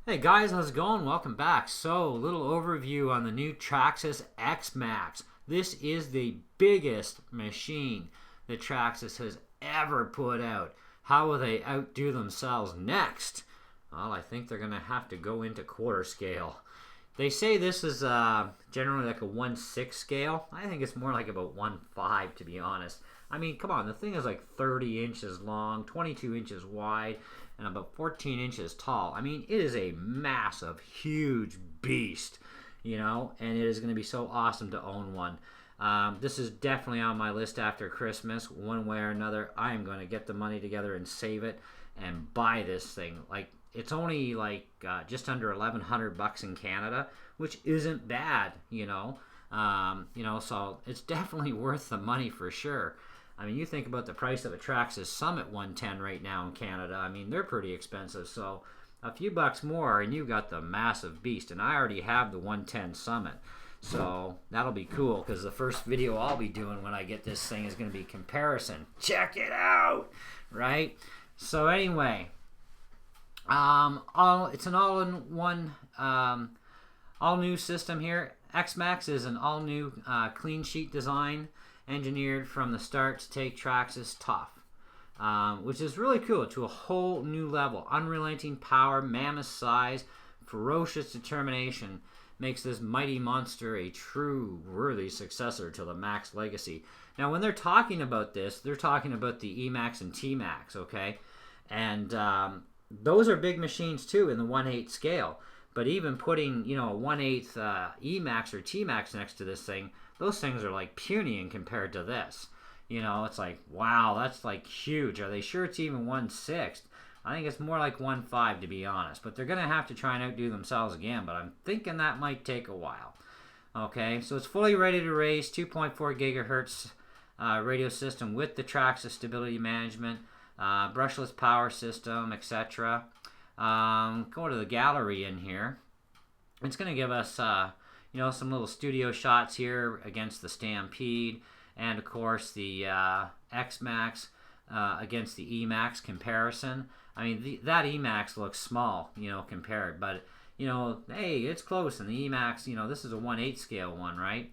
Hey guys, how's it going? Welcome back. So, a little overview on the new Traxxas XMaxx. This is the biggest machine that Traxxas has ever put out. How will they outdo themselves next? Well, I think they're going to have to go into quarter scale. They say this is generally like a 1/6 scale. I think it's more like about 1/5 to be honest. I mean, come on, the thing is like 30 inches long, 22 inches wide, and about 14 inches tall. I mean, it is a massive, huge beast, and it is going to be so awesome to own one. This is definitely on my list after Christmas. One way or another, I am going to get the money together and save it and buy this thing. Like, it's only like just under $1,100 in Canada, which isn't bad, so it's definitely worth the money for sure. I mean, you think about the price of a Traxxas Summit 110 right now in Canada. I mean, they're pretty expensive. So a few bucks more and you've got the massive beast. And I already have the 110 Summit. So that'll be cool because the first video I'll be doing when I get this thing is going to be comparison. Check it out, right? So anyway, it's an all-in-one, all-new system here. X-Maxx is an all-new clean sheet design, engineered from the start to take Traxxas tough, which is really cool, to a whole new level. Unrelenting power, mammoth size, ferocious determination makes this mighty monster a true worthy successor to the Maxx legacy. Now, when they're talking about this, they're talking about the E-Maxx and T-Maxx, okay? And those are big machines too in the 1/8 scale. But even putting, a 1/8 E-Maxx or T-Maxx next to this thing, those things are like puny compared to this. It's like, wow, that's like huge. Are they sure it's even 1/6? I think it's more like 1/5 to be honest. But they're going to have to try and outdo themselves again. But I'm thinking that might take a while. Okay, so it's fully ready to race, 2.4 gigahertz radio system with the Traxxas stability management, brushless power system, etc. Go to the gallery in here. It's going to give us, some little studio shots here against the Stampede, and of course the X-Maxx against the E-Maxx comparison. I mean, that E-Maxx looks small, compared, but hey, it's close. And the E-Maxx, this is a 1/8 scale one, right?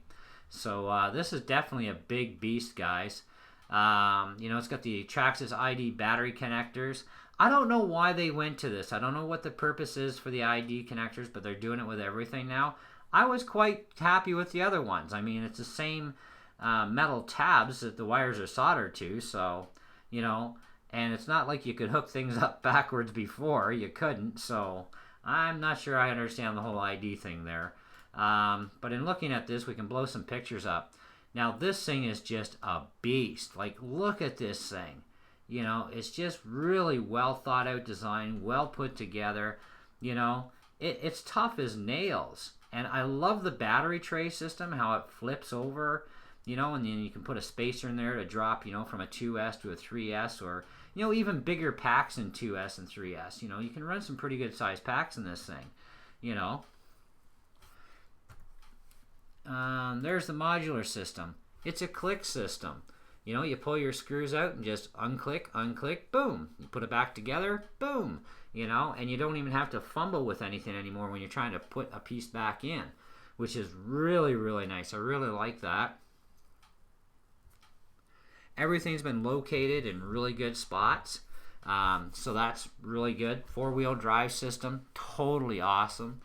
So this is definitely a big beast, guys. It's got the Traxxas ID battery connectors. I don't know why they went to this. I don't know what the purpose is for the ID connectors, but they're doing it with everything now. I was quite happy with the other ones. I mean, it's the same metal tabs that the wires are soldered to, so, and it's not like you could hook things up backwards before. You couldn't, so I'm not sure I understand the whole ID thing there. But in looking at this, we can blow some pictures up. Now, this thing is just a beast. Like, look at this thing. It's just really well thought out design, well put together. It's tough as nails. And I love the battery tray system, how it flips over, and then you can put a spacer in there to drop, from a 2S to a 3S, or, even bigger packs in 2S and 3S. You can run some pretty good sized packs in this thing, There's the modular system. It's a click system. You pull your screws out and just unclick, unclick, boom. You put it back together, boom. And you don't even have to fumble with anything anymore when you're trying to put a piece back in, which is really, really nice. I really like that. Everything's been located in really good spots, so that's really good. 4-wheel drive system, totally awesome.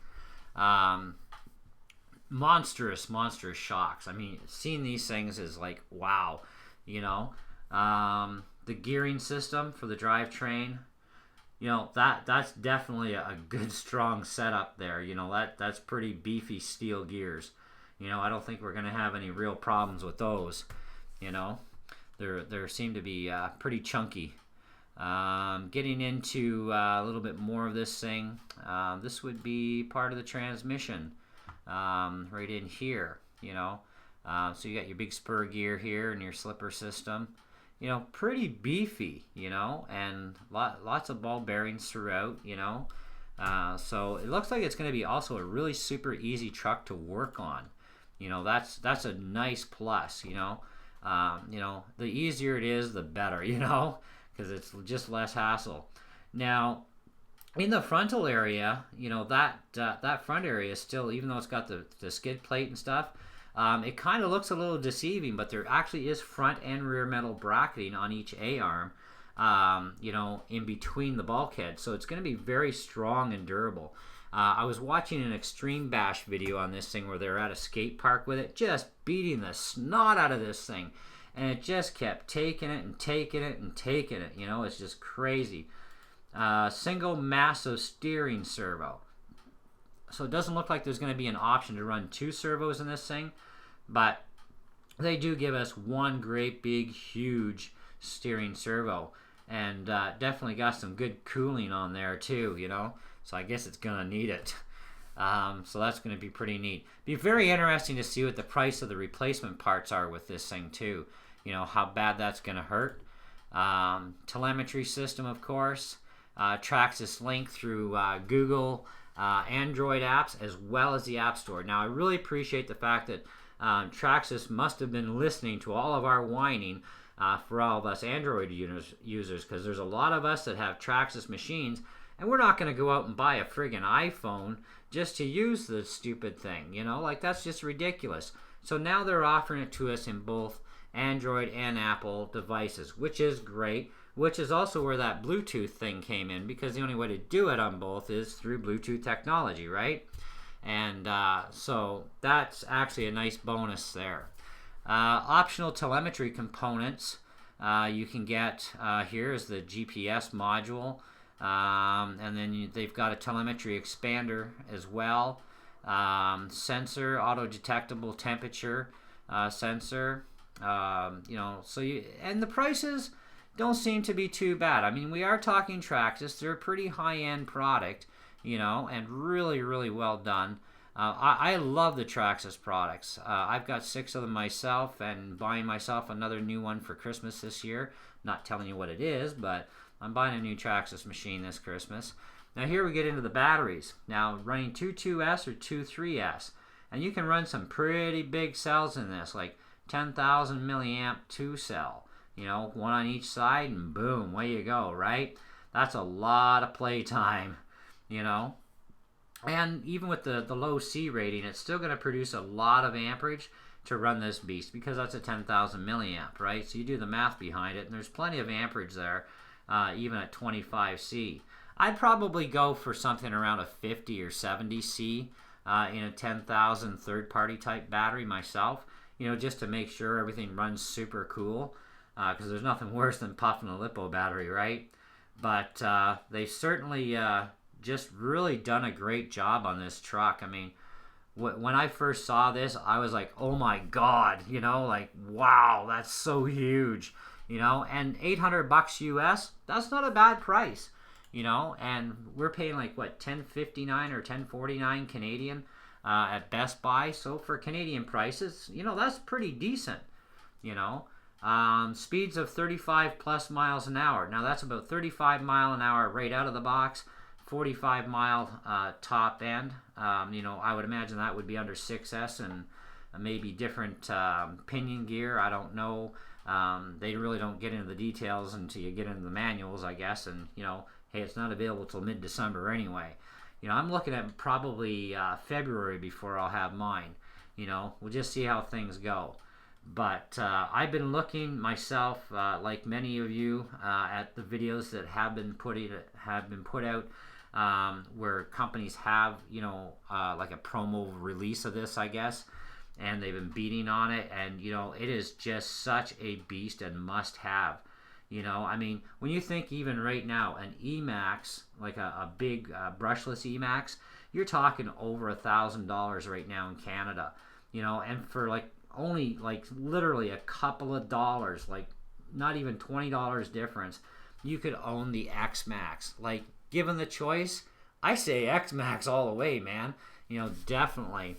Monstrous shocks. I mean, seeing these things is like, wow. The gearing system for the drivetrain, that's definitely a good strong setup there. That's pretty beefy steel gears. I don't think we're gonna have any real problems with those. There seem to be pretty chunky. Getting into a little bit more of this thing, this would be part of the transmission, right in here. So you got your big spur gear here and your slipper system. Pretty beefy, and lots of ball bearings throughout, So it looks like it's going to be also a really super easy truck to work on. That's a nice plus, the easier it is, the better, because it's just less hassle. Now, in the frontal area, you know, that front area is still, even though it's got the skid plate and stuff, it kind of looks a little deceiving, but there actually is front and rear metal bracketing on each A-arm, you know, in between the bulkhead. So it's going to be very strong and durable. I was watching an Extreme Bash video on this thing where they're at a skate park with it, just beating the snot out of this thing. And it just kept taking it and taking it and taking it. You know, it's just crazy. Single massive steering servo. So it doesn't look like there's going to be an option to run 2 servos in this thing, but they do give us one great big huge steering servo, and definitely got some good cooling on there too, you know, so I guess it's gonna need it. So that's going to be pretty neat. Be very interesting to see what the price of the replacement parts are with this thing too, you know, how bad that's going to hurt. Telemetry system, of course, Traxxas link through Google Android apps as well as the App Store. Now I really appreciate the fact that Traxxas must have been listening to all of our whining for all of us Android users, because there's a lot of us that have Traxxas machines, and we're not going to go out and buy a friggin' iPhone just to use the stupid thing, you know, like that's just ridiculous. So now they're offering it to us in both Android and Apple devices, which is great, which is also where that Bluetooth thing came in, because the only way to do it on both is through Bluetooth technology, right? And so that's actually a nice bonus there. Optional telemetry components you can get here is the GPS module, and then they've got a telemetry expander as well, sensor, auto detectable temperature sensor, you know, so and the prices don't seem to be too bad. I mean, we are talking Traxxas. They're a pretty high-end product, you know, and really, really well done. I love the Traxxas products. I've got 6 of them myself, and buying myself another new one for Christmas this year. Not telling you what it is, but I'm buying a new Traxxas machine this Christmas. Now here we get into the batteries. Now running 2.2S or 2.3S, and you can run some pretty big cells in this, like 10,000 milliamp 2 cell. You know, one on each side, and boom, away you go, right? That's a lot of play time, you know. And even with the low C rating, it's still going to produce a lot of amperage to run this beast, because that's a 10,000 milliamp, right? So you do the math behind it, and there's plenty of amperage there, even at 25C. I'd probably go for something around a 50 or 70C in a 10,000 third-party type battery myself, you know, just to make sure everything runs super cool, because there's nothing worse than puffing a LiPo battery, right? But they certainly just really done a great job on this truck. I mean, when I first saw this, I was like, oh my god, you know, like, wow, that's so huge, you know. And $800 US, that's not a bad price, you know. And we're paying like what, $10.59 or $10.49 Canadian at Best Buy. So for Canadian prices, you know, that's pretty decent, you know. Speeds of 35 plus miles an hour. Now that's about 35 mile an hour right out of the box, 45 mile top end. You know, I would imagine that would be under 6S and maybe different pinion gear. I don't know. They really don't get into the details until you get into the manuals, I guess. And, you know, hey, it's not available till mid-December anyway. You know, I'm looking at probably February before I'll have mine. You know, we'll just see how things go. But I've been looking myself, like many of you, at the videos that have been put out, where companies have, you know, like a promo release of this, I guess, and they've been beating on it, and, you know, it is just such a beast and must have. You know, I mean, when you think even right now, an E-Maxx, like a big brushless E-Maxx, you're talking over $1,000 right now in Canada, you know, and for like only like literally a couple of dollars, like not even $20 difference, you could own the X-Maxx. Like, given the choice, I say X-Maxx all the way, man. You know, definitely.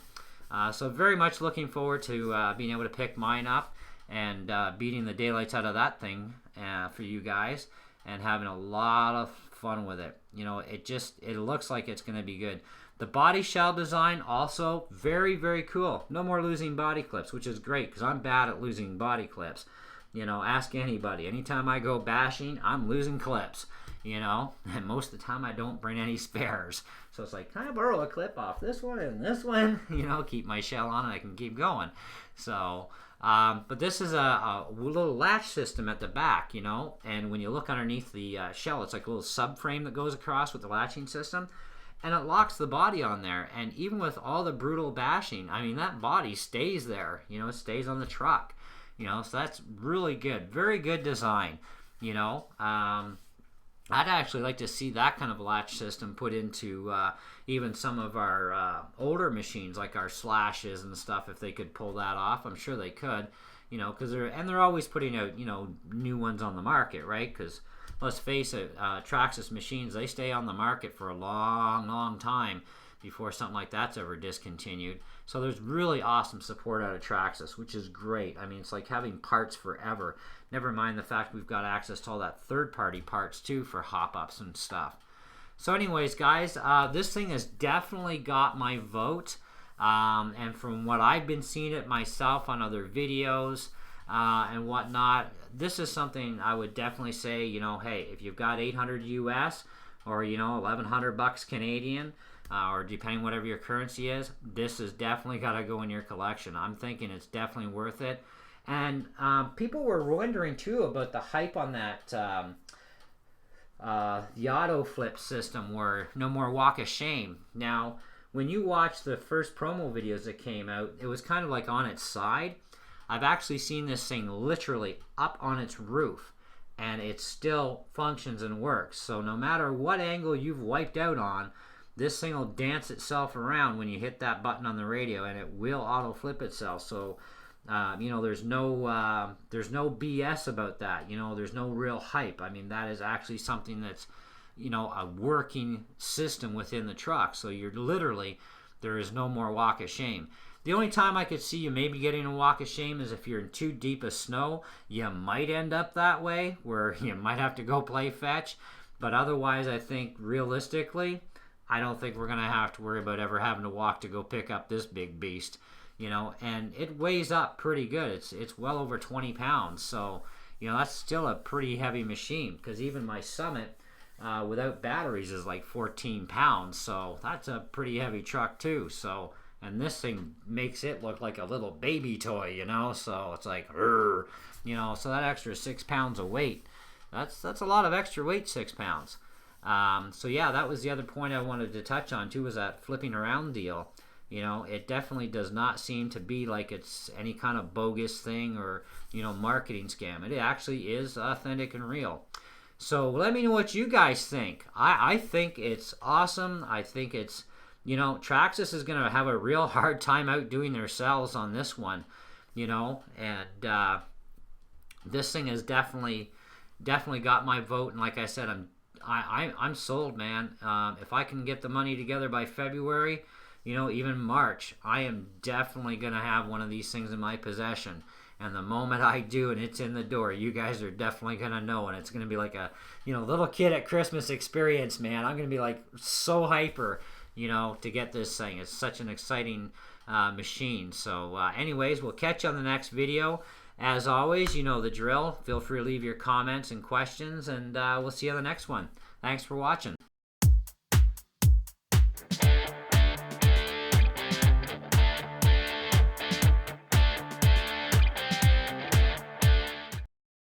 So very much looking forward to being able to pick mine up and beating the daylights out of that thing for you guys, and having a lot of fun with it. You know, it looks like it's going to be good. The body shell design also very, very cool. No more losing body clips, which is great, because I'm bad at losing body clips. You know, ask anybody. Anytime I go bashing, I'm losing clips. you know, and most of the time I don't bring any spares. So it's like, can I borrow a clip off this one and this one? You know, keep my shell on and I can keep going. So, but this is a little latch system at the back, you know, and when you look underneath the shell, it's like a little subframe that goes across with the latching system, and it locks the body on there. And even with all the brutal bashing, I mean, that body stays there, you know, it stays on the truck, you know, so that's really good. Very good design, you know. I'd actually like to see that kind of latch system put into even some of our older machines, like our Slashes and stuff. If they could pull that off, I'm sure they could, you know, because they're always putting out, you know, new ones on the market, right? Because let's face it, Traxxas machines, they stay on the market for a long time before something like that's ever discontinued. So there's really awesome support out of Traxxas, which is great. I mean, it's like having parts forever. Never mind the fact we've got access to all that third-party parts too for hop-ups and stuff. So anyways, guys, this thing has definitely got my vote. And from what I've been seeing it myself on other videos and whatnot, this is something I would definitely say, you know, hey, if you've got 800 US or, you know, 1,100 bucks Canadian, or depending whatever your currency is, this has definitely got to go in your collection. I'm thinking it's definitely worth it. And people were wondering too about the hype on that the auto flip system, where no more walk of shame. Now, when you watch the first promo videos that came out, it was kind of like on its side. I've actually seen this thing literally up on its roof, and it still functions and works. So no matter what angle you've wiped out on, this thing will dance itself around when you hit that button on the radio, and it will auto flip itself. So you know, there's no BS about that. You know, there's no real hype. I mean, that is actually something that's, you know, a working system within the truck. So you're literally, there is no more walk of shame. The only time I could see you maybe getting a walk of shame is if you're in too deep of snow. You might end up that way, where you might have to go play fetch. But otherwise, I think realistically, I don't think we're going to have to worry about ever having to walk to go pick up this big beast. You know, and it weighs up pretty good. It's well over 20 pounds. So, you know, that's still a pretty heavy machine, because even my Summit without batteries is like 14 pounds. So that's a pretty heavy truck too. So, and this thing makes it look like a little baby toy, you know. So it's like, you know, so that extra 6 pounds of weight, that's a lot of extra weight, 6 pounds. So yeah, that was the other point I wanted to touch on too, was that flipping around deal. You know, it definitely does not seem to be like it's any kind of bogus thing or, you know, marketing scam. It actually is authentic and real. So let me know what you guys think. I think it's awesome. I think it's, you know, Traxxas is going to have a real hard time outdoing themselves on this one, you know, and this thing has definitely got my vote. And like I said, I'm sold, man. If I can get the money together by February, you know, even March, I am definitely going to have one of these things in my possession. And the moment I do and it's in the door, you guys are definitely going to know. And it's going to be like a, you know, little kid at Christmas experience, man. I'm going to be like so hyper, you know, to get this thing. It's such an exciting machine. So anyways, we'll catch you on the next video. As always, you know the drill. Feel free to leave your comments and questions, and we'll see you on the next one. Thanks for watching.